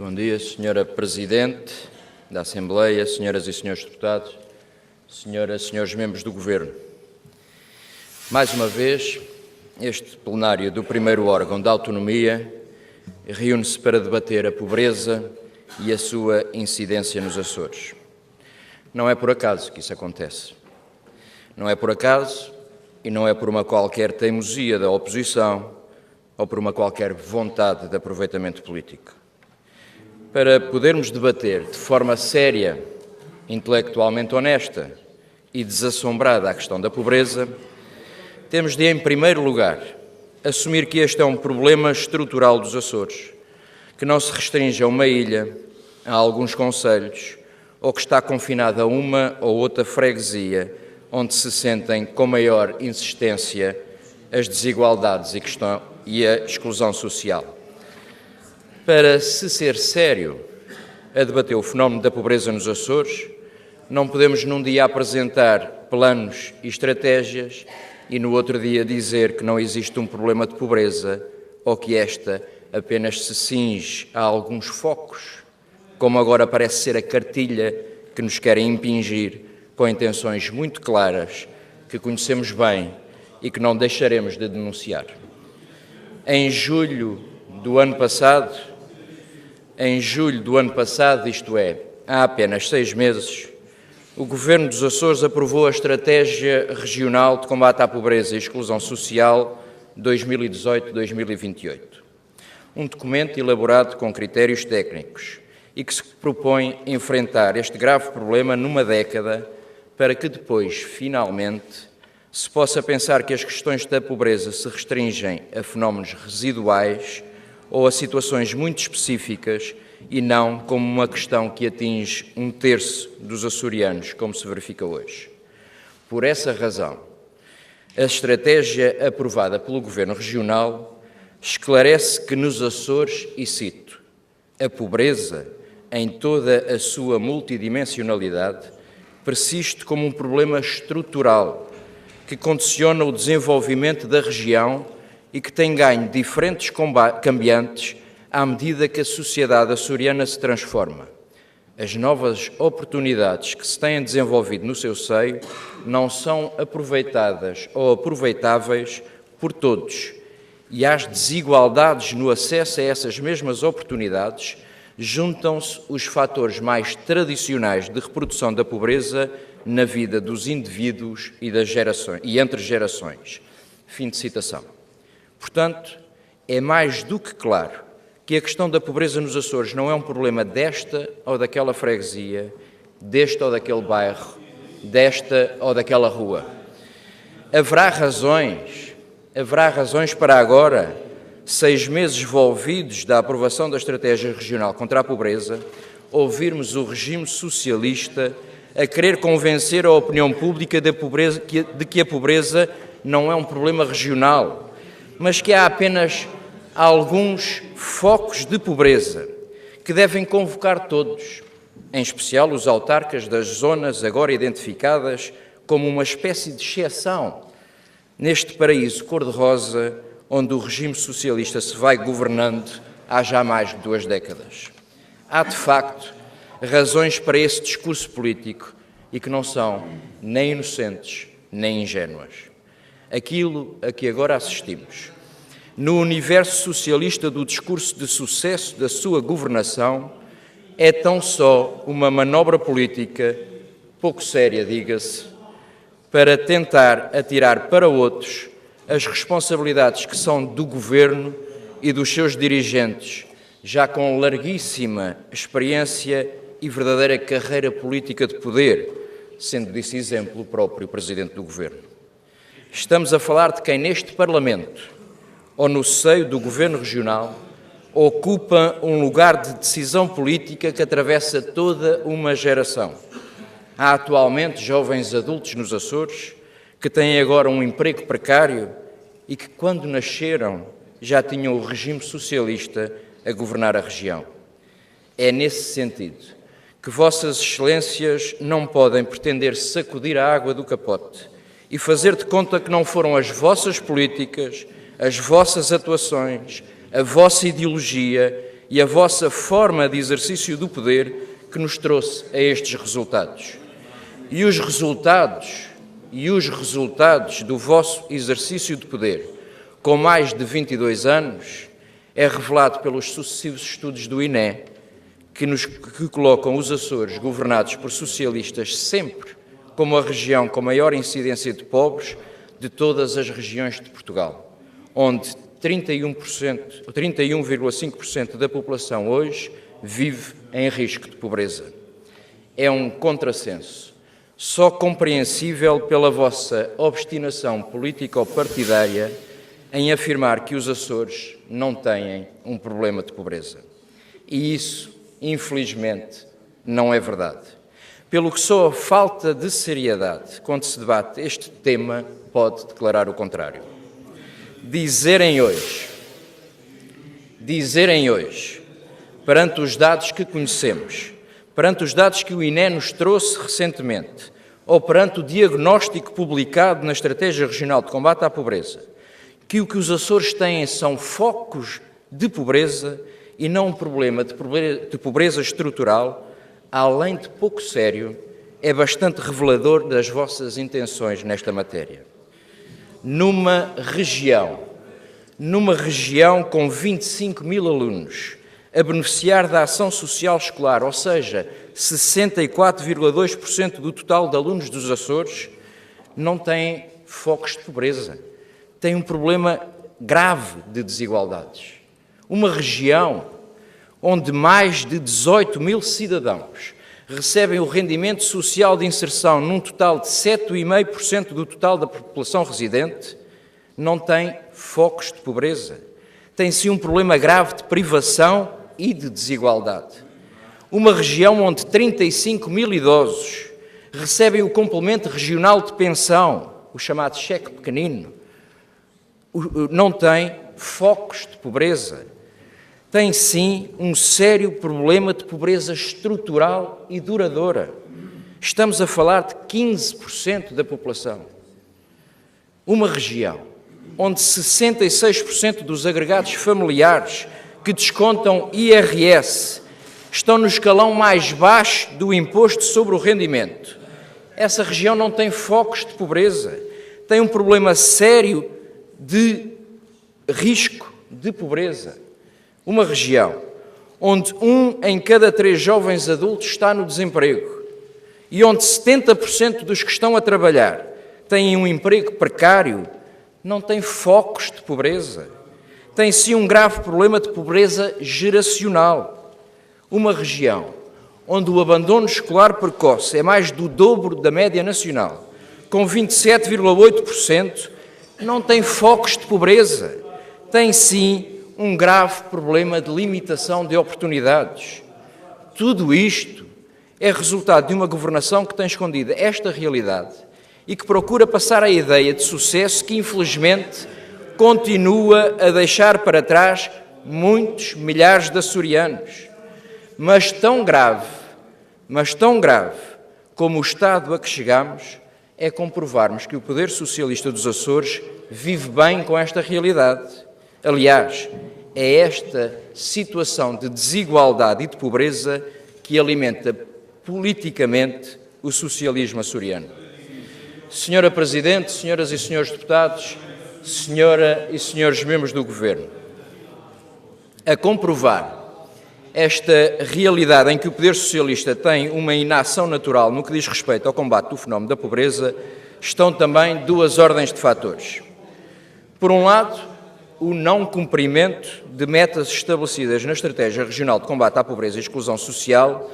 Bom dia, Senhora Presidente da Assembleia, Senhoras e Senhores Deputados, Senhoras e Senhores Membros do Governo. Mais uma vez, este plenário do primeiro órgão da autonomia reúne-se para debater a pobreza e a sua incidência nos Açores. Não é por acaso que isso acontece. Não é por acaso e não é por uma qualquer teimosia da oposição ou por uma qualquer vontade de aproveitamento político. Para podermos debater de forma séria, intelectualmente honesta e desassombrada a questão da pobreza, temos de, em primeiro lugar, assumir que este é um problema estrutural dos Açores, que não se restringe a uma ilha, a alguns concelhos, ou que está confinado a uma ou outra freguesia, onde se sentem com maior insistência as desigualdades e a exclusão social. Para se ser sério a debater o fenómeno da pobreza nos Açores, não podemos num dia apresentar planos e estratégias e no outro dia dizer que não existe um problema de pobreza ou que esta apenas se cinge a alguns focos, como agora parece ser a cartilha que nos querem impingir com intenções muito claras que conhecemos bem e que não deixaremos de denunciar. Em julho do ano passado, isto é, há apenas 6 meses, o Governo dos Açores aprovou a Estratégia Regional de Combate à Pobreza e Exclusão Social 2018-2028, um documento elaborado com critérios técnicos e que se propõe enfrentar este grave problema numa década para que depois, finalmente, se possa pensar que as questões da pobreza se restringem a fenómenos residuais ou a situações muito específicas e não como uma questão que atinge 1/3 dos açorianos, como se verifica hoje. Por essa razão, a estratégia aprovada pelo Governo Regional esclarece que nos Açores, e cito, a pobreza, em toda a sua multidimensionalidade, persiste como um problema estrutural que condiciona o desenvolvimento da região e que tem ganho diferentes cambiantes à medida que a sociedade açoriana se transforma. As novas oportunidades que se têm desenvolvido no seu seio não são aproveitadas ou aproveitáveis por todos, e às desigualdades no acesso a essas mesmas oportunidades juntam-se os fatores mais tradicionais de reprodução da pobreza na vida dos indivíduos e entre gerações. Fim de citação. Portanto, é mais do que claro que a questão da pobreza nos Açores não é um problema desta ou daquela freguesia, deste ou daquele bairro, desta ou daquela rua. Haverá razões para agora, 6 meses envolvidos da aprovação da Estratégia Regional contra a Pobreza, ouvirmos o regime socialista a querer convencer a opinião pública de que a pobreza não é um problema regional, mas que há apenas alguns focos de pobreza que devem convocar todos, em especial os autarcas das zonas agora identificadas como uma espécie de exceção neste paraíso cor-de-rosa onde o regime socialista se vai governando há já mais de 2 décadas. Há, de facto, razões para esse discurso político e que não são nem inocentes nem ingênuas. Aquilo a que agora assistimos, no universo socialista do discurso de sucesso da sua governação, é tão só uma manobra política, pouco séria, diga-se, para tentar atirar para outros as responsabilidades que são do Governo e dos seus dirigentes, já com larguíssima experiência e verdadeira carreira política de poder, sendo desse exemplo o próprio Presidente do Governo. Estamos a falar de quem neste Parlamento, ou no seio do Governo Regional, ocupa um lugar de decisão política que atravessa toda uma geração. Há atualmente jovens adultos nos Açores que têm agora um emprego precário e que, quando nasceram, já tinham o regime socialista a governar a região. É nesse sentido que Vossas Excelências não podem pretender sacudir a água do capote e fazer de conta que não foram as vossas políticas, as vossas atuações, a vossa ideologia e a vossa forma de exercício do poder que nos trouxe a estes resultados. E os resultados do vosso exercício de poder, com mais de 22 anos, é revelado pelos sucessivos estudos do INE, que colocam os Açores, governados por socialistas, sempre como a região com maior incidência de pobres de todas as regiões de Portugal, onde 31,5% da população hoje vive em risco de pobreza. É um contrassenso, só compreensível pela vossa obstinação político-partidária em afirmar que os Açores não têm um problema de pobreza. E isso, infelizmente, não é verdade. Pelo que só a falta de seriedade quando se debate este tema pode declarar o contrário. Dizerem hoje, perante os dados que conhecemos, perante os dados que o INE nos trouxe recentemente, ou perante o diagnóstico publicado na Estratégia Regional de Combate à Pobreza, que o que os Açores têm são focos de pobreza e não um problema de pobreza estrutural, além de pouco sério, é bastante revelador das vossas intenções nesta matéria. Numa região com 25 mil alunos a beneficiar da ação social escolar, ou seja, 64,2% do total de alunos dos Açores, não têm focos de pobreza. Tem um problema grave de desigualdades. Uma região onde mais de 18 mil cidadãos recebem o rendimento social de inserção num total de 7,5% do total da população residente, não tem focos de pobreza. Tem sim um problema grave de privação e de desigualdade. Uma região onde 35 mil idosos recebem o complemento regional de pensão, o chamado cheque pequenino, não tem focos de pobreza. Tem sim um sério problema de pobreza estrutural e duradoura. Estamos a falar de 15% da população. Uma região onde 66% dos agregados familiares que descontam IRS estão no escalão mais baixo do imposto sobre o rendimento. Essa região não tem focos de pobreza, tem um problema sério de risco de pobreza. Uma região onde 1 em cada 3 jovens adultos está no desemprego e onde 70% dos que estão a trabalhar têm um emprego precário, não tem focos de pobreza. Tem sim um grave problema de pobreza geracional. Uma região onde o abandono escolar precoce é mais do dobro da média nacional, com 27,8%, não tem focos de pobreza. Tem sim um grave problema de limitação de oportunidades. Tudo isto é resultado de uma governação que tem escondido esta realidade e que procura passar a ideia de sucesso que, infelizmente, continua a deixar para trás muitos milhares de açorianos. Mas tão grave como o estado a que chegamos é comprovarmos que o poder socialista dos Açores vive bem com esta realidade. Aliás, é esta situação de desigualdade e de pobreza que alimenta politicamente o socialismo açoriano. Senhora Presidente, senhoras e senhores deputados, senhora e senhores membros do Governo, a comprovar esta realidade em que o poder socialista tem uma inação natural no que diz respeito ao combate do fenómeno da pobreza, estão também 2 ordens de fatores. Por um lado, o não cumprimento de metas estabelecidas na Estratégia Regional de Combate à Pobreza e Exclusão Social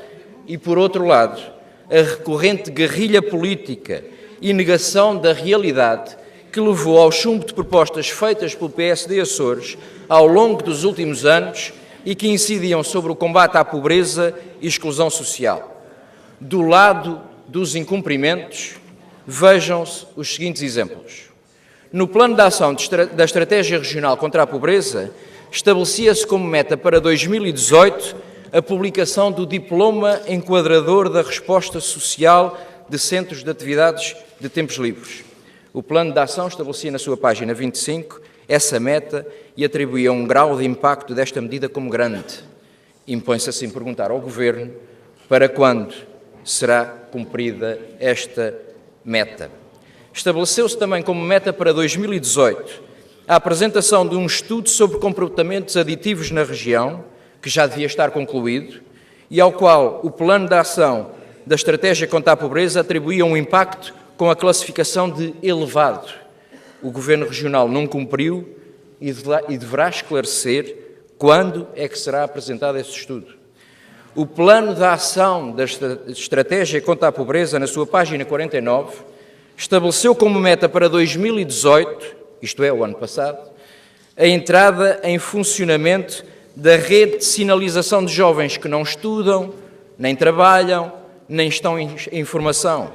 e, por outro lado, a recorrente guerrilha política e negação da realidade que levou ao chumbo de propostas feitas pelo PSD Açores ao longo dos últimos anos e que incidiam sobre o combate à pobreza e exclusão social. Do lado dos incumprimentos, vejam-se os seguintes exemplos. No plano de ação da Estratégia Regional contra a Pobreza, estabelecia-se como meta para 2018 a publicação do Diploma Enquadrador da Resposta Social de Centros de Atividades de Tempos Livres. O plano de ação estabelecia na sua página 25 essa meta e atribuía um grau de impacto desta medida como grande. Impõe-se assim perguntar ao Governo para quando será cumprida esta meta. Estabeleceu-se também como meta para 2018 a apresentação de um estudo sobre comportamentos aditivos na região, que já devia estar concluído, e ao qual o plano de ação da Estratégia contra a Pobreza atribuía um impacto com a classificação de elevado. O Governo Regional não cumpriu e deverá esclarecer quando é que será apresentado esse estudo. O plano de ação da Estratégia contra a Pobreza, na sua página 49, estabeleceu como meta para 2018, isto é, o ano passado, a entrada em funcionamento da rede de sinalização de jovens que não estudam, nem trabalham, nem estão em formação,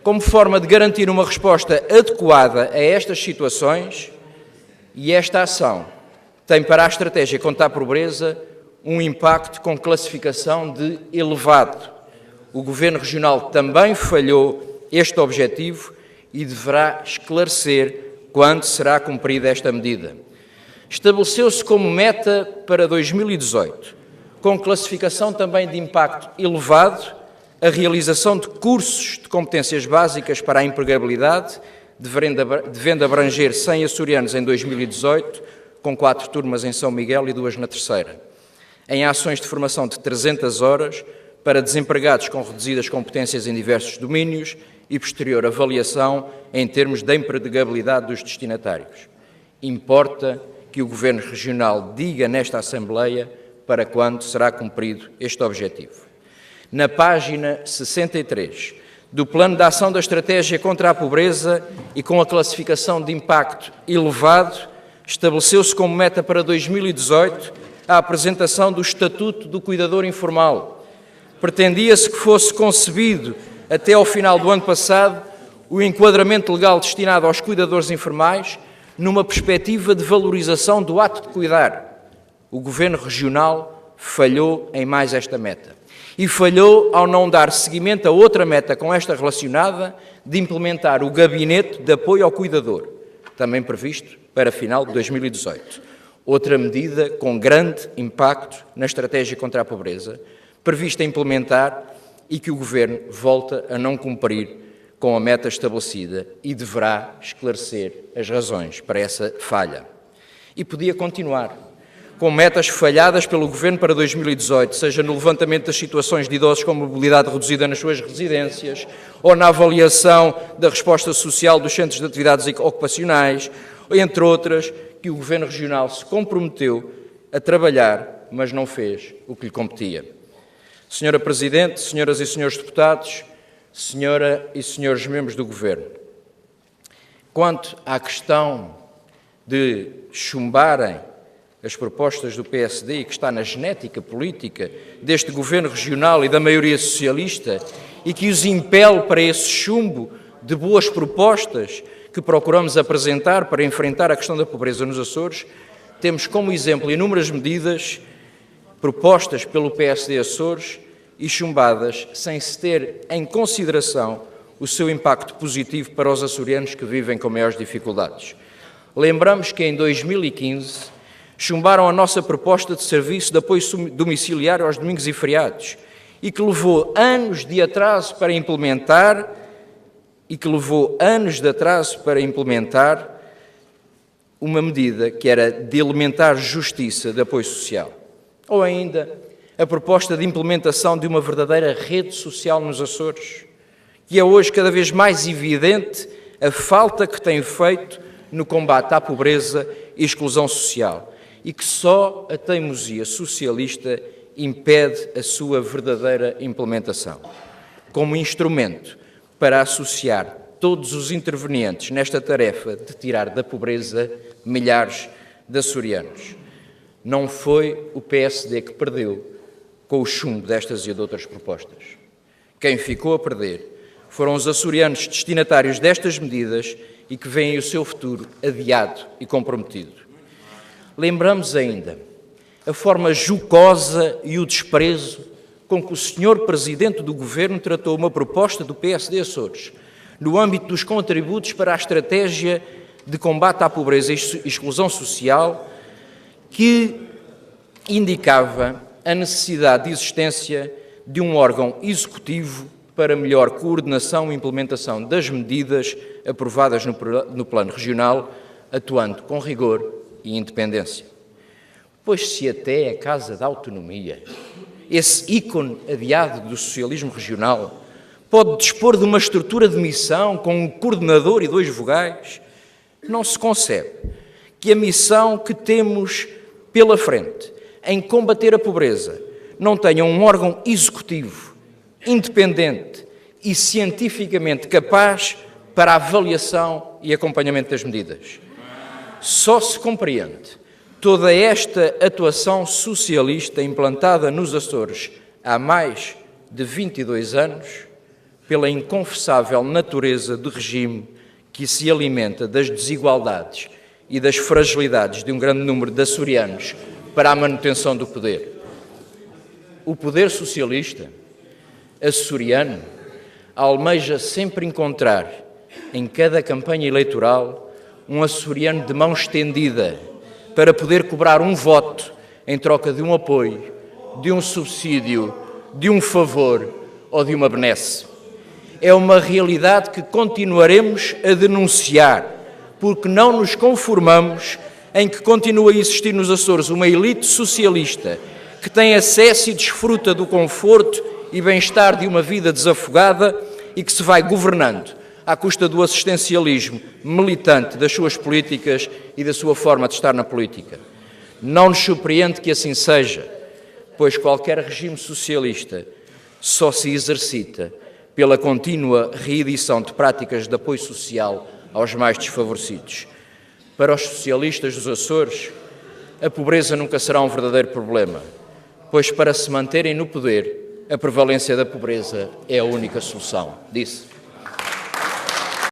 como forma de garantir uma resposta adequada a estas situações, e esta ação tem para a Estratégia contra a Pobreza um impacto com classificação de elevado. O Governo Regional também falhou este objetivo e deverá esclarecer quando será cumprida esta medida. Estabeleceu-se como meta para 2018, com classificação também de impacto elevado, a realização de cursos de competências básicas para a empregabilidade, devendo abranger 100 açorianos em 2018, com 4 turmas em São Miguel e 2 na Terceira, em ações de formação de 300 horas para desempregados com reduzidas competências em diversos domínios e posterior avaliação em termos de empregabilidade dos destinatários. Importa que o Governo Regional diga nesta Assembleia para quando será cumprido este objetivo. Na página 63 do Plano de Ação da Estratégia contra a Pobreza e com a classificação de impacto elevado, estabeleceu-se como meta para 2018 a apresentação do Estatuto do Cuidador Informal. Pretendia-se que fosse concebido até ao final do ano passado o enquadramento legal destinado aos cuidadores informais numa perspectiva de valorização do ato de cuidar. O Governo Regional falhou em mais esta meta. E falhou ao não dar seguimento a outra meta com esta relacionada de implementar o Gabinete de Apoio ao Cuidador, também previsto para final de 2018. Outra medida com grande impacto na Estratégia contra a Pobreza, prevista a implementar e que o Governo volta a não cumprir com a meta estabelecida e deverá esclarecer as razões para essa falha. E podia continuar, com metas falhadas pelo Governo para 2018, seja no levantamento das situações de idosos com mobilidade reduzida nas suas residências, ou na avaliação da resposta social dos centros de atividades ocupacionais, entre outras, que o Governo Regional se comprometeu a trabalhar, mas não fez o que lhe competia. Senhora Presidente, senhoras e senhores deputados, senhora e senhores membros do Governo, quanto à questão de chumbarem as propostas do PSD e que está na genética política deste Governo Regional e da maioria socialista e que os impele para esse chumbo de boas propostas que procuramos apresentar para enfrentar a questão da pobreza nos Açores, temos como exemplo inúmeras medidas propostas pelo PSD Açores e chumbadas sem se ter em consideração o seu impacto positivo para os açorianos que vivem com maiores dificuldades. Lembramos que em 2015 chumbaram a nossa proposta de serviço de apoio domiciliário aos domingos e feriados e que levou anos de atraso para implementar uma medida que era de elementar justiça de apoio social. Ou ainda a proposta de implementação de uma verdadeira rede social nos Açores, que é hoje cada vez mais evidente a falta que tem feito no combate à pobreza e exclusão social, e que só a teimosia socialista impede a sua verdadeira implementação. Como instrumento para associar todos os intervenientes nesta tarefa de tirar da pobreza milhares de açorianos. Não foi o PSD que perdeu com o chumbo destas e de outras propostas. Quem ficou a perder foram os açorianos destinatários destas medidas e que veem o seu futuro adiado e comprometido. Lembramos ainda a forma jocosa e o desprezo com que o Sr. Presidente do Governo tratou uma proposta do PSD Açores, no âmbito dos contributos para a estratégia de combate à pobreza e exclusão social, que indicava a necessidade de existência de um órgão executivo para melhor coordenação e implementação das medidas aprovadas no plano regional, atuando com rigor e independência. Pois se até a Casa da Autonomia, esse ícone adiado do socialismo regional, pode dispor de uma estrutura de missão com um coordenador e 2 vogais, não se concebe que a missão que temos pela frente em combater a pobreza não tenha um órgão executivo, independente e cientificamente capaz para a avaliação e acompanhamento das medidas. Só se compreende toda esta atuação socialista implantada nos Açores há mais de 22 anos pela inconfessável natureza do regime que se alimenta das desigualdades e das fragilidades de um grande número de açorianos para a manutenção do poder. O poder socialista açoriano almeja sempre encontrar, em cada campanha eleitoral, um açoriano de mão estendida para poder cobrar um voto em troca de um apoio, de um subsídio, de um favor ou de uma benesse. É uma realidade que continuaremos a denunciar, porque não nos conformamos em que continua a existir nos Açores uma elite socialista que tem acesso e desfruta do conforto e bem-estar de uma vida desafogada e que se vai governando à custa do assistencialismo militante das suas políticas e da sua forma de estar na política. Não nos surpreende que assim seja, pois qualquer regime socialista só se exercita pela contínua reedição de práticas de apoio social aos mais desfavorecidos. Para os socialistas dos Açores, a pobreza nunca será um verdadeiro problema, pois para se manterem no poder, a prevalência da pobreza é a única solução, disse.